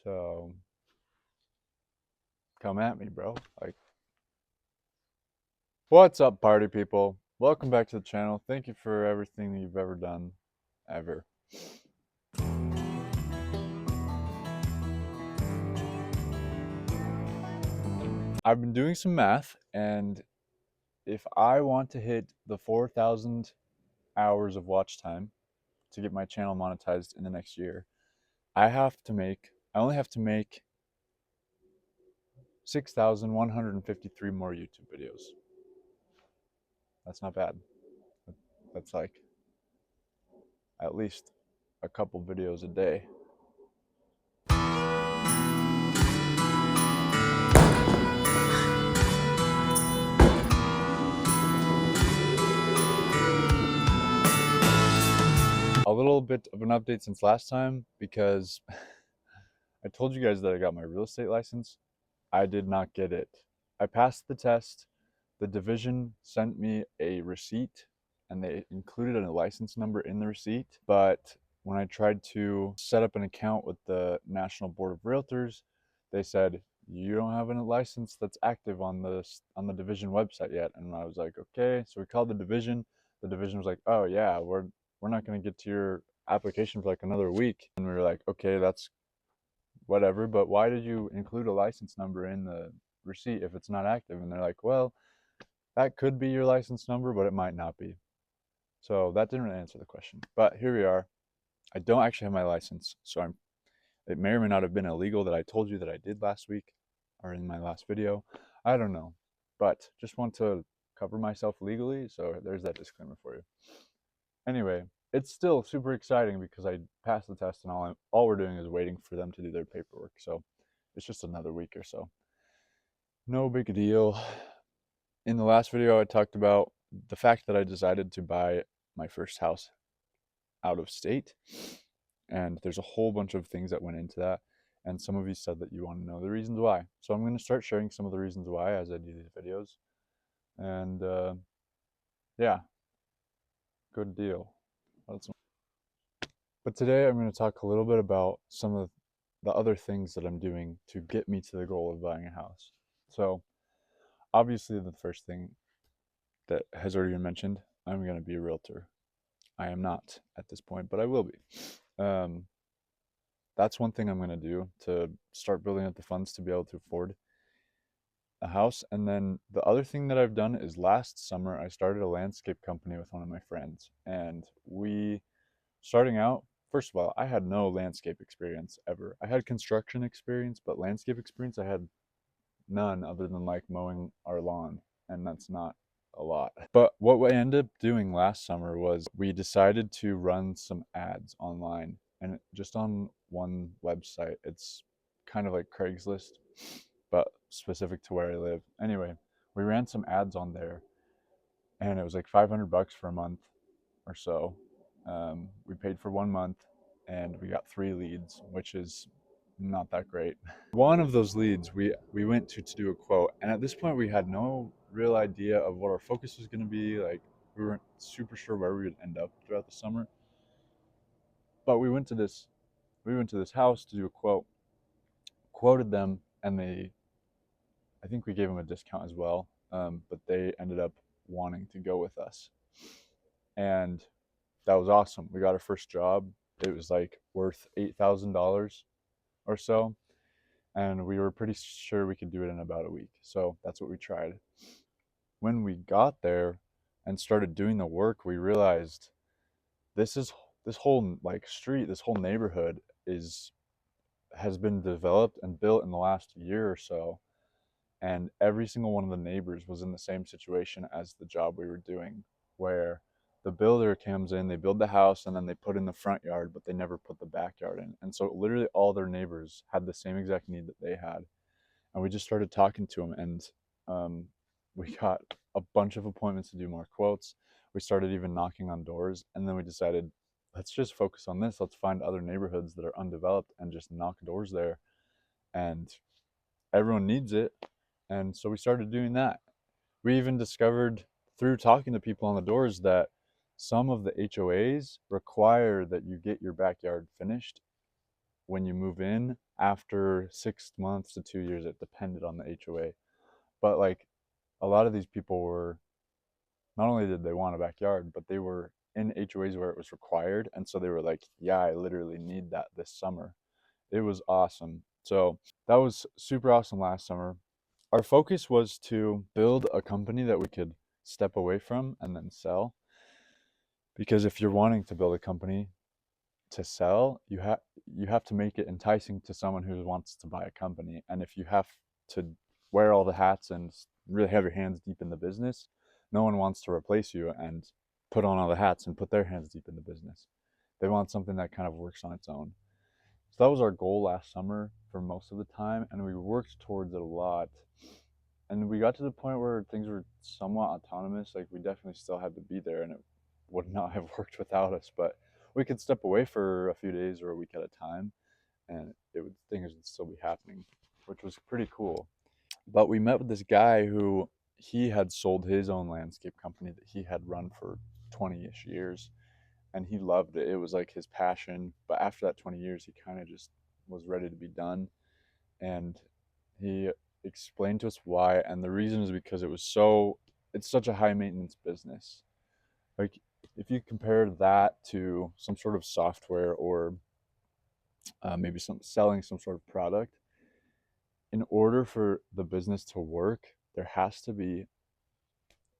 So come at me, bro. Like, what's up, party people? Welcome back to the channel. Thank you for everything that you've ever done, ever. I've been doing some math, and if I want to hit the 4,000 hours of watch time to get my channel monetized in the next year, I only have to make 6,153 more YouTube videos. That's not bad. That's like at least a couple videos a day. A little bit of an update since last time because I told you guys that I got my real estate license. I did not get it. I passed the test. The division sent me a receipt and they included a license number in the receipt. But when I tried to set up an account with the National Board of Realtors, they said, you don't have a license that's active on the division website yet. And I was like, okay. So we called the division. The division was like, oh yeah, we're not going to get to your application for like another week. And we were like, okay, that's whatever, but why did you include a license number in the receipt if it's not active? And they're like, well, that could be your license number, but it might not be. So that didn't really answer the question. But here we are. I don't actually have my license, so it may or may not have been illegal that I told you that I did last week or in my last video. I don't know. But just want to cover myself legally, so there's that disclaimer for you. Anyway, it's still super exciting because I passed the test and all we're doing is waiting for them to do their paperwork. So it's just another week or so. No big deal. In the last video, I talked about the fact that I decided to buy my first house out of state. And there's a whole bunch of things that went into that. And some of you said that you want to know the reasons why. So I'm going to start sharing some of the reasons why as I do these videos. And yeah, good deal. But today I'm going to talk a little bit about some of the other things that I'm doing to get me to the goal of buying a house. So obviously the first thing that has already been mentioned, I'm going to be a realtor. I am not at this point, but I will be. Um, that's one thing I'm going to do to start building up the funds to be able to afford a house. And then the other thing that I've done is last summer, I started a landscape company with one of my friends. And starting out, first of all, I had no landscape experience ever. I had construction experience, but landscape experience, I had none other than like mowing our lawn. And that's not a lot. But what we ended up doing last summer was we decided to run some ads online and just on one website. It's kind of like Craigslist, but specific to where I live. Anyway, we ran some ads on there and it was like 500 bucks for a month or so. We paid for 1 month and we got 3 leads, which is not that great. One of those leads we went to do a quote, and at this point we had no real idea of what our focus was going to be. Like we weren't super sure where we would end up throughout the summer. But we went to this house to do a quote, quoted them, and I think we gave them a discount as well. But they ended up wanting to go with us, and that was awesome. We got our first job. It was like worth $8,000 or so, and we were pretty sure we could do it in about a week. So that's what we tried. When we got there and started doing the work, we realized this is this whole like street, this whole neighborhood has been developed and built in the last year or so, and every single one of the neighbors was in the same situation as the job we were doing, where the builder comes in, they build the house, and then they put in the front yard, but they never put the backyard in. And so literally all their neighbors had the same exact need that they had. And we just started talking to them, and we got a bunch of appointments to do more quotes. We started even knocking on doors, and then we decided, let's just focus on this. Let's find other neighborhoods that are undeveloped and just knock doors there. And everyone needs it. And so we started doing that. We even discovered through talking to people on the doors that some of the HOAs require that you get your backyard finished when you move in after 6 months to 2 years. It depended on the HOA. But like a lot of these people were, not only did they want a backyard, but they were in HOAs where it was required. And so they were like, yeah, I literally need that this summer. It was awesome. So that was super awesome last summer. Our focus was to build a company that we could step away from and then sell. Because if you're wanting to build a company to sell, you have to make it enticing to someone who wants to buy a company. And if you have to wear all the hats and really have your hands deep in the business, no one wants to replace you and put on all the hats and put their hands deep in the business. They want something that kind of works on its own. So that was our goal last summer for most of the time, and we worked towards it a lot. And we got to the point where things were somewhat autonomous. Like we definitely still had to be there, and it would not have worked without us. But we could step away for a few days or a week at a time, and things would still be happening, which was pretty cool. But we met with this guy who he had sold his own landscape company that he had run for 20-ish years, and he loved it. It was like his passion. But after that 20 years, he kind of just was ready to be done. And he explained to us why. And the reason is because it's such a high maintenance business. Like, if you compare that to some sort of software or maybe selling some sort of product, in order for the business to work, there has to be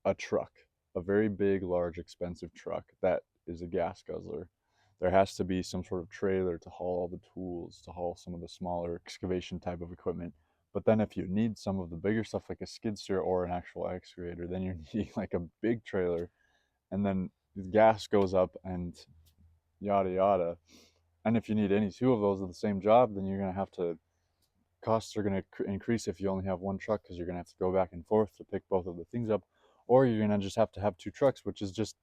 a truck, a very big, large, expensive truck that is a gas guzzler. There has to be some sort of trailer to haul all the tools, to haul some of the smaller excavation type of equipment. But then if you need some of the bigger stuff like a skid steer or an actual excavator, then you're needing like a big trailer. And then the gas goes up and yada yada. And if you need any two of those at the same job, then you're going to have to, costs are going to increase if you only have one truck, because you're going to have to go back and forth to pick both of the things up, or you're going to just have to have two trucks, which is just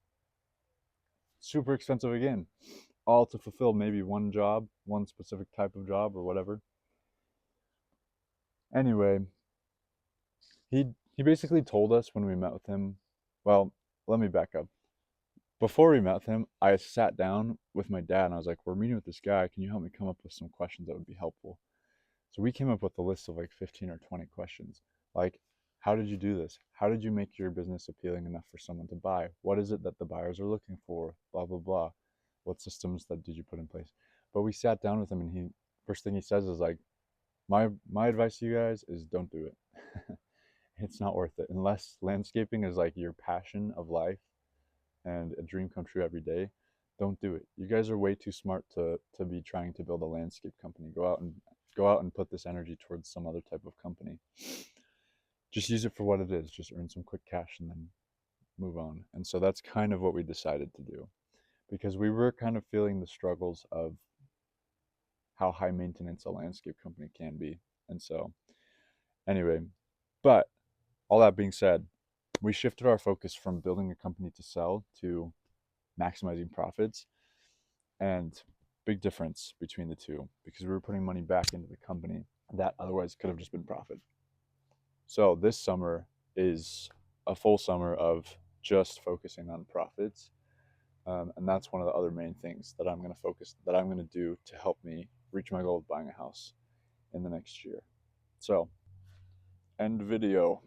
super expensive again, all to fulfill maybe one job, one specific type of job or whatever. Anyway, he he basically told us when we met with him, well, let me back up. Before we met with him, I sat down with my dad and I was like, we're meeting with this guy. Can you help me come up with some questions that would be helpful? So we came up with a list of like 15 or 20 questions. Like, how did you do this? How did you make your business appealing enough for someone to buy? What is it that the buyers are looking for? Blah, blah, blah. What systems that did you put in place? But we sat down with him and first thing he says is like, my advice to you guys is don't do it. It's not worth it. Unless landscaping is like your passion of life and a dream come true every day, don't do it. You guys are way too smart to be trying to build a landscape company. Go out and put this energy towards some other type of company. Just use it for what it is. Just earn some quick cash and then move on. And so that's kind of what we decided to do, because we were kind of feeling the struggles of how high maintenance a landscape company can be. And so anyway, but all that being said, we shifted our focus from building a company to sell to maximizing profits. And big difference between the two, because we were putting money back into the company that otherwise could have just been profit. So this summer is a full summer of just focusing on profits. And that's one of the other main things that I'm going to do to help me reach my goal of buying a house in the next year. So, end video.